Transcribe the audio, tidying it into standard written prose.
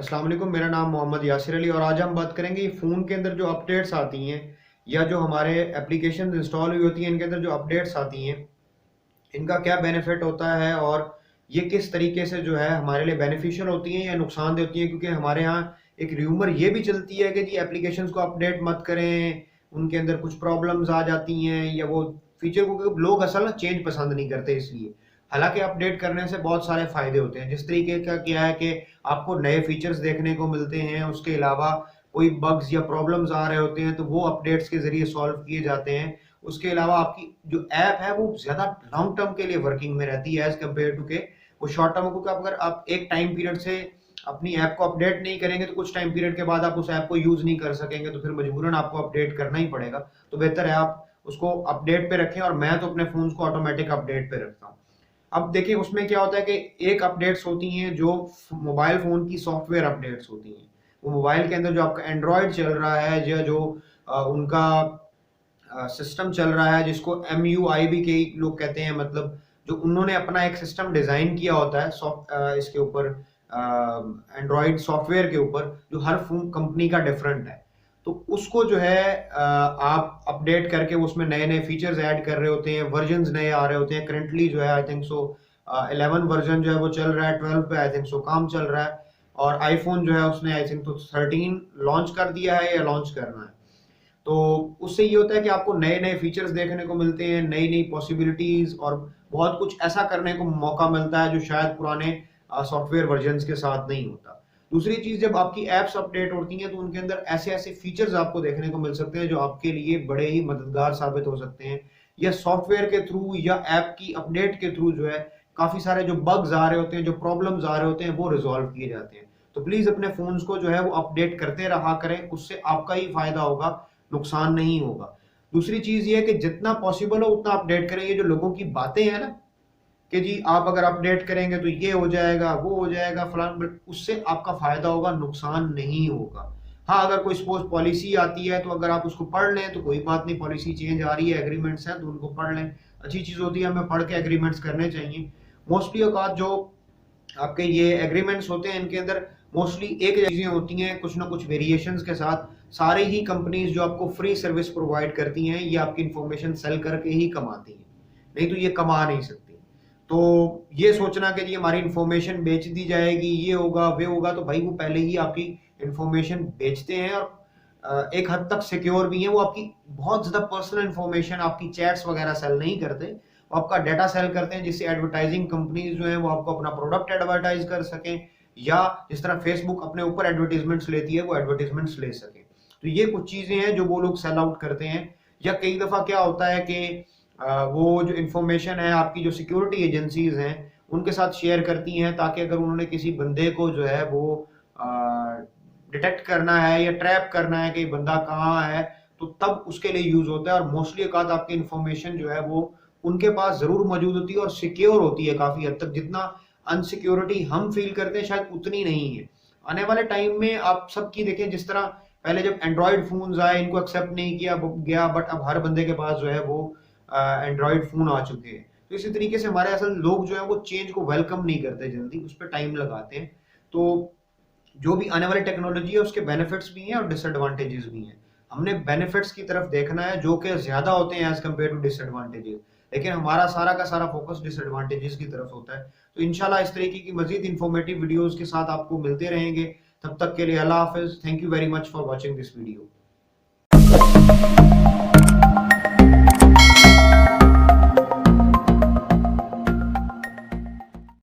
अस्सलाम वालेकुम, मेरा नाम मोहम्मद यासिर अली और आज हम बात करेंगे फ़ोन के अंदर जो अपडेट्स आती हैं या जो हमारे एप्लीकेशन इंस्टॉल हुई होती हैं इनके अंदर जो अपडेट्स आती हैं इनका क्या बेनिफिट होता है और ये किस तरीके से जो है हमारे लिए बेनिफिशियल होती हैं या नुकसान देती हैं। क्योंकि हमारे यहाँ एक र्यूमर ये भी चलती है कि जी एप्लीकेशंस को अपडेट मत करें, उनके अंदर कुछ प्रॉब्लम्स आ जाती हैं या वो फीचर को लोग असल में चेंज पसंद नहीं करते इसलिए। हालांकि अपडेट करने से बहुत सारे फायदे होते हैं। जिस तरीके का क्या है कि आपको नए फीचर्स देखने को मिलते हैं, उसके अलावा कोई बग्स या प्रॉब्लम्स आ रहे होते हैं तो वो अपडेट्स के जरिए सॉल्व किए जाते हैं। उसके अलावा आपकी जो ऐप है वो ज्यादा लॉन्ग टर्म के लिए वर्किंग में रहती है एज कम्पेयर टू के वो शॉर्ट टर्म। क्योंकि अगर आप एक टाइम पीरियड से अपनी ऐप को अपडेट नहीं करेंगे तो कुछ टाइम पीरियड के बाद आप उस ऐप को यूज नहीं कर सकेंगे, तो फिर मजबूरन आपको अपडेट करना ही पड़ेगा। तो बेहतर है आप उसको अपडेट पे रखें और मैं तो अपने फोन को ऑटोमेटिक अपडेट पे रखता हूँ। अब देखिए उसमें क्या होता है कि एक अपडेट्स होती हैं जो मोबाइल फोन की सॉफ्टवेयर अपडेट्स होती हैं। वो मोबाइल के अंदर जो आपका एंड्रॉयड चल रहा है या जो उनका सिस्टम चल रहा है जिसको MUI भी कई लोग कहते हैं, मतलब जो उन्होंने अपना एक सिस्टम डिजाइन किया होता है इसके ऊपर एंड्रॉयड सॉफ्टवेयर के ऊपर जो हर फोन कंपनी का डिफरेंट है। तो उसको जो है आप अपडेट करके उसमें नए नए फीचर्स ऐड कर रहे होते हैं, वर्जन नए आ रहे होते हैं। करंटली जो है आई थिंक सो 11 वर्जन जो है वो चल रहा है, 12 पे आई थिंक सो काम चल रहा है और आईफोन जो है उसने आई थिंक तो 13 लॉन्च कर दिया है या लॉन्च करना है। तो उससे ये होता है कि आपको नए नए फीचर्स देखने को मिलते हैं, नई नई पॉसिबिलिटीज और बहुत कुछ ऐसा करने को मौका मिलता है जो शायद पुराने सॉफ्टवेयर वर्जन्स के साथ नहीं होता। दूसरी चीज, जब आपकी एप्स अपडेट होती हैं तो उनके अंदर ऐसे ऐसे फीचर्स आपको देखने को मिल सकते हैं जो आपके लिए बड़े ही मददगार साबित हो सकते हैं, या सॉफ्टवेयर के थ्रू या ऐप की अपडेट के थ्रू जो है काफी सारे जो बग्स आ रहे होते हैं, जो प्रॉब्लम्स आ रहे होते हैं वो रिजॉल्व किए जाते हैं। तो प्लीज अपने फोन्स को जो है वो अपडेट करते रहा करें, उससे आपका ही फायदा होगा, नुकसान नहीं होगा। दूसरी चीज ये है कि जितना पॉसिबल हो उतना अपडेट करें। ये जो लोगों की बातें हैं ना कि जी आप अगर अपडेट करेंगे तो ये हो जाएगा, वो हो जाएगा फलान, बट उससे आपका फायदा होगा, नुकसान नहीं होगा। हाँ, अगर कोई सपोज पॉलिसी आती है तो अगर आप उसको पढ़ लें तो कोई बात नहीं, पॉलिसी चेंज आ रही है, एग्रीमेंट्स हैं तो उनको पढ़ लें, अच्छी चीज होती है, हमें पढ़ के एग्रीमेंट्स करने चाहिए। मोस्टली औकात जो आपके ये एग्रीमेंट्स होते हैं इनके अंदर मोस्टली एक चीजें होती हैं, कुछ ना कुछ वेरिएशंस के साथ। सारे ही कंपनीज जो आपको फ्री सर्विस प्रोवाइड करती हैं ये आपकी इंफॉर्मेशन सेल करके ही कमाती हैं, नहीं तो ये कमा नहीं सकती। तो ये सोचना कि ये हमारी इंफॉर्मेशन बेच दी जाएगी, ये होगा वे होगा, तो भाई वो पहले ही आपकी इंफॉर्मेशन बेचते हैं और एक हद तक सिक्योर भी है। वो आपकी बहुत ज्यादा पर्सनल इंफॉर्मेशन, आपकी चैट्स वगैरह सेल नहीं करते, वो आपका डाटा सेल करते हैं जिससे एडवर्टाइजिंग कंपनीज जो है वो आपको अपना प्रोडक्ट एडवर्टाइज कर सकें, या जिस तरह फेसबुक अपने ऊपर एडवर्टीजमेंट्स लेती है वो एडवर्टीजमेंट्स ले सके। तो ये कुछ चीजें हैं जो वो लोग सेल आउट करते हैं। या कई दफा क्या होता है कि वो जो इंफॉर्मेशन है आपकी जो सिक्योरिटी एजेंसीज हैं उनके साथ शेयर करती हैं, ताकि अगर उन्होंने किसी बंदे को जो है वो डिटेक्ट करना है या ट्रैप करना है कि बंदा कहाँ है, तो तब उसके लिए यूज होता है। और मोस्टली औकात आपकी इंफॉर्मेशन जो है वो उनके पास जरूर मौजूद होती है और सिक्योर होती है काफी हद तक। जितना अनसिक्योरिटी हम फील करते हैं शायद उतनी नहीं है। आने वाले टाइम में आप सबकी देखें, जिस तरह पहले जब एंड्रॉयड फोन्स आए इनको एक्सेप्ट नहीं किया गया, बट अब हर बंदे के पास जो है वो एंड्रॉयड फोन आ चुके हैं। तो इसी तरीके से हमारे असल लोग जो है वो चेंज को वेलकम नहीं करते, जल्दी उस पर टाइम लगाते हैं। तो जो भी आने वाली टेक्नोलॉजी है उसके बेनिफिट्स भी हैं और डिसएडवांटेजेस भी हैं। हमने बेनिफिट्स की तरफ देखना है जो कि ज्यादा होते हैं एज कम्पेयर टू डिसएडवांटेजेस, लेकिन हमारा सारा का सारा फोकस डिसएडवांटेजेस की तरफ होता है। तो इंशाल्लाह इस तरीके की मजीद इंफॉर्मेटिव वीडियोस के साथ आपको मिलते रहेंगे। तब तक के लिए अल्लाह हाफिज। Thank you very much for watching this video.